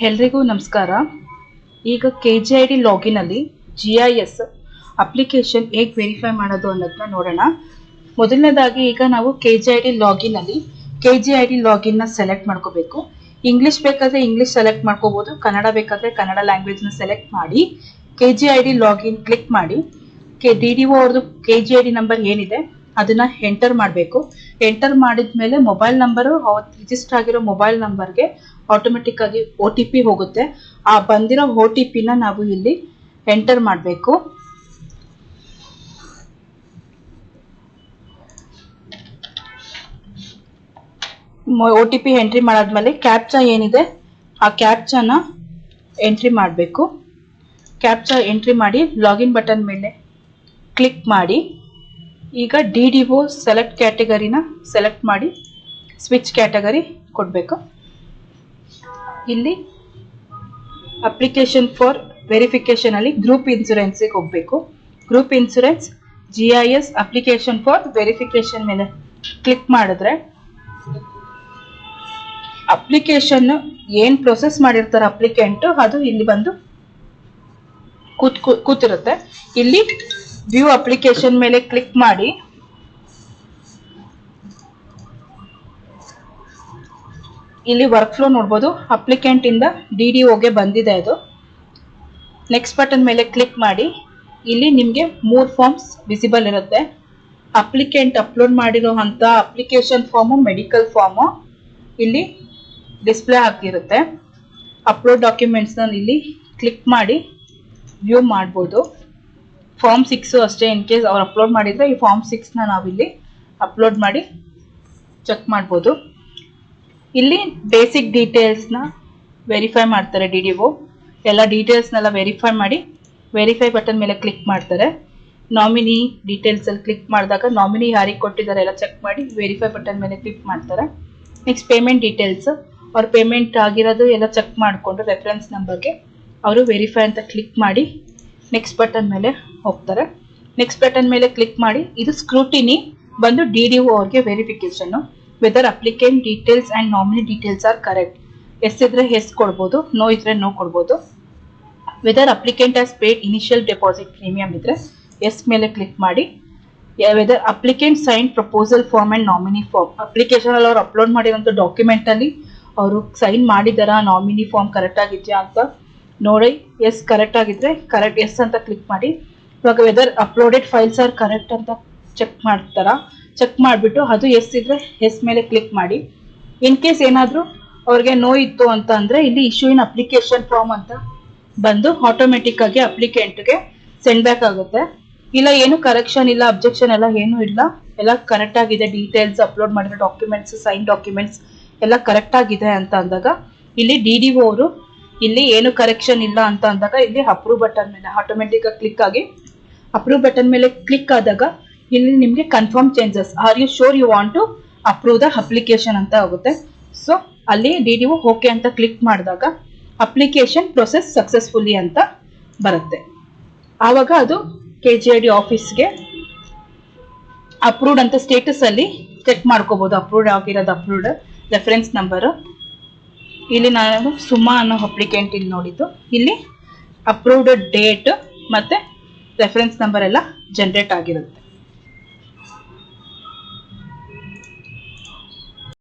ಎಲ್ರಿಗೂ ನಮಸ್ಕಾರ. ಈಗ KGID ಲಾಗಿನ್ ಅಲ್ಲಿ GIS ಅಪ್ಲಿಕೇಶನ್ ಹೇಗೆ ವೆರಿಫೈ ಮಾಡೋದು ಅನ್ನೋದನ್ನ ನೋಡೋಣ. ಮೊದಲನೇದಾಗಿ ಈಗ ನಾವು KGID ಲಾಗಿನ್ ಅಲ್ಲಿ KGID ಲಾಗಿನ್ ನ ಸೆಲೆಕ್ಟ್ ಮಾಡ್ಕೋಬೇಕು. ಇಂಗ್ಲಿಷ್ ಬೇಕಾದ್ರೆ ಇಂಗ್ಲಿಷ್ ಸೆಲೆಕ್ಟ್ ಮಾಡ್ಕೋಬಹುದು, ಕನ್ನಡ ಬೇಕಾದ್ರೆ ಕನ್ನಡ ಲ್ಯಾಂಗ್ವೇಜ್ ನ ಸೆಲೆಕ್ಟ್ ಮಾಡಿ KGID ಲಾಗಿನ್ ಕ್ಲಿಕ್ ಮಾಡಿ DDO ಅವ್ರದ್ದು KGID ನಂಬರ್ ಏನಿದೆ ಅದನ್ನ ಎಂಟರ್ ಮಾಡಬೇಕು. ಎಂಟರ್ ಮಾಡಿದ್ಮೇಲೆ ಮೊಬೈಲ್ ನಂಬರು ರಿಜಿಸ್ಟರ್ ಆಗಿರೋ ಮೊಬೈಲ್ ನಂಬರ್ಗೆ ಆಟೋಮೆಟಿಕ್ ಆಗಿ OTP ಹೋಗುತ್ತೆ. ಆ ಬಂದಿರೋ OTP ನ ನಾವು ಇಲ್ಲಿ ಎಂಟರ್ ಮಾಡಬೇಕು. OTP ಎಂಟ್ರಿ ಮಾಡಾದ್ಮೇಲೆ ಕ್ಯಾಪ್ಚಾ ಏನಿದೆ ಆ ಕ್ಯಾಪ್ಚಾನ ಎಂಟ್ರಿ ಮಾಡಬೇಕು. ಕ್ಯಾಪ್ಚಾ ಎಂಟ್ರಿ ಮಾಡಿ ಲಾಗಿನ್ ಬಟನ್ ಮೇಲೆ ಕ್ಲಿಕ್ ಮಾಡಿ ಈಗ DDO ಸೆಲೆಕ್ಟ್ ಕ್ಯಾಟಗರಿನ ಸೆಲೆಕ್ಟ್ ಮಾಡಿ ಸ್ವಿಚ್ ಕ್ಯಾಟಗರಿ ಕೊಡಬೇಕು. ಇಲ್ಲಿ ಅಪ್ಲಿಕೇಶನ್ ಫಾರ್ ವೆರಿಫಿಕೇಶನ್ ಅಲ್ಲಿ ಗ್ರೂಪ್ ಇನ್ಸೂರೆನ್ಸ್ಗೆ ಹೋಗಬೇಕು. Group insurance GIS application for verification ಮೇಲೆ ಕ್ಲಿಕ್ ಮಾಡಿದ್ರೆ ಅಪ್ಲಿಕೇಶನ್ ಏನ್ ಪ್ರೊಸೆಸ್ ಮಾಡಿರ್ತಾರೆ ಅಪ್ಲಿಕೆಂಟ್ ಅದು ಇಲ್ಲಿ ಬಂದು ಕೂತಿರುತ್ತೆ. ಇಲ್ಲಿ ವ್ಯೂ ಅಪ್ಲಿಕೇಶನ್ ಮೇಲೆ ಕ್ಲಿಕ್ ಮಾಡಿ ಇಲ್ಲಿ ವರ್ಕ್ ಫ್ಲೋ ನೋಡಬಹುದು. ಅಪ್ಲಿಕೆಂಟ್ ಇಂದ DDOಗೆ ಬಂದಿದೆ ಅದು. ನೆಕ್ಸ್ಟ್ ಬಟನ್ ಮೇಲೆ ಕ್ಲಿಕ್ ಮಾಡಿ ಇಲ್ಲಿ ನಿಮಗೆ 3 ಫಾರ್ಮ್ಸ್ ವಿಸಿಬಲ್ ಇರುತ್ತೆ. ಅಪ್ಲಿಕೆಂಟ್ ಅಪ್ಲೋಡ್ ಮಾಡಿರೋ ಅಂತ ಅಪ್ಲಿಕೇಶನ್ ಫಾರ್ಮು, ಮೆಡಿಕಲ್ ಫಾರ್ಮು ಇಲ್ಲಿ ಡಿಸ್ಪ್ಲೇ ಆಗ್ತಿರುತ್ತೆ. ಅಪ್ಲೋಡ್ ಡಾಕ್ಯುಮೆಂಟ್ಸ್ ನ ಇಲ್ಲಿ ಕ್ಲಿಕ್ ಮಾಡಿ ವ್ಯೂ ಮಾಡಬಹುದು. ಫಾರ್ಮ್ 6 ಅಷ್ಟೇ, ಇನ್ ಕೇಸ್ ಅವ್ರು ಅಪ್ಲೋಡ್ ಮಾಡಿದ್ರೆ ಈ ಫಾರ್ಮ್ 6 ನ ನಾವಿಲ್ಲಿ ಅಪ್ಲೋಡ್ ಮಾಡಿ ಚೆಕ್ ಮಾಡ್ಬೋದು. ಇಲ್ಲಿ ಬೇಸಿಕ್ ಡೀಟೇಲ್ಸ್ ನ ವೆರಿಫೈ ಮಾಡ್ತಾರೆ DDO. ಎಲ್ಲ ಡೀಟೇಲ್ಸ್ನೆಲ್ಲ ವೆರಿಫೈ ಮಾಡಿ ವೆರಿಫೈ ಬಟನ್ ಮೇಲೆ ಕ್ಲಿಕ್ ಮಾಡ್ತಾರೆ. ನಾಮಿನಿ ಡೀಟೇಲ್ಸ್ ಅಲ್ಲಿ ಕ್ಲಿಕ್ ಮಾಡಿದಾಗ ನಾಮಿನಿ ಯಾರಿಗೆ ಕೊಟ್ಟಿದ್ದಾರೆ ಎಲ್ಲ ಚೆಕ್ ಮಾಡಿ ವೆರಿಫೈ ಬಟನ್ ಮೇಲೆ ಕ್ಲಿಕ್ ಮಾಡ್ತಾರೆ. ನೆಕ್ಸ್ಟ್ ಪೇಮೆಂಟ್ ಡೀಟೇಲ್ಸ್, ಅವ್ರ ಪೇಮೆಂಟ್ ಆಗಿರೋದು ಎಲ್ಲ ಚೆಕ್ ಮಾಡಿಕೊಂಡು ರೆಫರೆನ್ಸ್ ನಂಬರ್ಗೆ ಅವರು ವೆರಿಫೈ ಅಂತ ಕ್ಲಿಕ್ ಮಾಡಿ ನೆಕ್ಸ್ಟ್ ಬಟನ್ ಮೇಲೆ ಹೋಗ್ತಾರೆ. ನೆಕ್ಸ್ಟ್ ಬಟನ್ ಮೇಲೆ ಕ್ಲಿಕ್ ಮಾಡಿ ಇದು ಸ್ಕ್ರೂಟಿನಿ ಬಂದು DDO ಅವ್ರಿಗೆ verification whether applicant details and nominee details are correct. Yes ಇದ್ರೆ ಎಸ್ ಕೊಡ್ಬೋದು, ನೋ ಇದ್ರೆ ನೋ ಕೊಡ್ಬೋದು. Whether applicant has paid initial deposit premium ಇದ್ರೆ ಎಸ್ ಮೇಲೆ ಕ್ಲಿಕ್ ಮಾಡಿ. Whether applicant sign proposal form and nominee form, application ಅಲ್ಲಿ ಅವ್ರು upload ಮಾಡಿರೋಂಥ ಡಾಕ್ಯುಮೆಂಟ್ ಅಲ್ಲಿ ಅವರು ಸೈನ್ ಮಾಡಿದಾರ, ನಾಮಿನಿ ಫಾರ್ಮ್ ಕರೆಕ್ಟ್ ಆಗಿದೆಯಾ ಅಂತ ನೋಡಿ ಎಸ್ ಕರೆಕ್ಟ್ ಆಗಿದ್ರೆ ಕರೆಕ್ಟ್ ಎಸ್ ಅಂತ ಕ್ಲಿಕ್ ಮಾಡಿ. ಇವಾಗ whether uploaded files are correct ಅಂತ ಚೆಕ್ ಮಾಡ್ತಾರ, ಚೆಕ್ ಮಾಡಿಬಿಟ್ಟು ಅದು ಎಸ್ ಇದ್ರೆ ಎಸ್ ಮೇಲೆ ಕ್ಲಿಕ್ ಮಾಡಿ. ಇನ್ ಕೇಸ್ ಏನಾದರೂ ಅವ್ರಿಗೆ ನೋ ಇತ್ತು ಅಂತ ಅಂದ್ರೆ ಇಲ್ಲಿ ಇಶ್ಯೂ ಇನ್ ಅಪ್ಲಿಕೇಶನ್ ಫಾರ್ಮ್ ಅಂತ ಬಂದು ಆಟೋಮೆಟಿಕ್ ಆಗಿ ಅಪ್ಲಿಕೆಂಟ್ಗೆ ಸೆಂಡ್ ಬ್ಯಾಕ್ ಆಗುತ್ತೆ. ಇಲ್ಲ ಏನು ಕರೆಕ್ಷನ್ ಇಲ್ಲ, ಅಬ್ಜೆಕ್ಷನ್ ಎಲ್ಲ ಏನು ಇಲ್ಲ, ಎಲ್ಲ ಕರೆಕ್ಟ್ ಆಗಿದೆ, ಡೀಟೇಲ್ಸ್ ಅಪ್ಲೋಡ್ ಮಾಡಿರೋ ಡಾಕ್ಯುಮೆಂಟ್ಸ್, ಸೈನ್ ಡಾಕ್ಯುಮೆಂಟ್ಸ್ ಎಲ್ಲ ಕರೆಕ್ಟ್ ಆಗಿದೆ ಅಂತ ಅಂದಾಗ ಇಲ್ಲಿ DDO ಅವರು ಇಲ್ಲಿ ಏನು ಕರೆಕ್ಷನ್ ಇಲ್ಲ ಅಂತ ಅಂದಾಗ ಇಲ್ಲಿ ಅಪ್ರೂವ್ ಬಟನ್ ಮೇಲೆ ಆಟೋಮೆಟಿಕ್ ಆಗಿ ಕ್ಲಿಕ್ ಆಗಿ ಅಪ್ರೂವ್ ಬಟನ್ ಮೇಲೆ ಕ್ಲಿಕ್ ಆದಾಗ ಇಲ್ಲಿ ನಿಮಗೆ confirm changes are you sure you want to approve the application ಅಂತ ಆಗುತ್ತೆ. ಸೊ ಅಲ್ಲಿ DDO ಓಕೆ ಅಂತ ಕ್ಲಿಕ್ ಮಾಡಿದಾಗ ಅಪ್ಲಿಕೇಶನ್ ಪ್ರೊಸೆಸ್ ಸಕ್ಸಸ್ಫುಲಿ ಅಂತ ಬರುತ್ತೆ. ಆವಾಗ ಅದು KGID ಆಫೀಸ್ಗೆ ಅಪ್ರೂವ್ಡ್ ಅಂತ ಸ್ಟೇಟಸ್ ಅಲ್ಲಿ ಚೆಕ್ ಮಾಡ್ಕೋಬಹುದು. ಅಪ್ರೂವ್ಡ್ ಆಗಿರೋದು ಅಪ್ರೂವ್ಡ್ ರೆಫರೆನ್ಸ್ ನಂಬರ್ ಇಲ್ಲಿ ನಾನು ಸುಮಾ ಅನ್ನೋ ಅಪ್ಲಿಕೆಂಟ್ ಇಲ್ಲಿ ನೋಡಿದ್ದು, ಇಲ್ಲಿ ಅಪ್ರೂವ್ಡ್ ಡೇಟ್ ಮತ್ತೆ ರೆಫರೆನ್ಸ್ ನಂಬರ್ ಎಲ್ಲ ಜನರೇಟ್ ಆಗಿರುತ್ತೆ.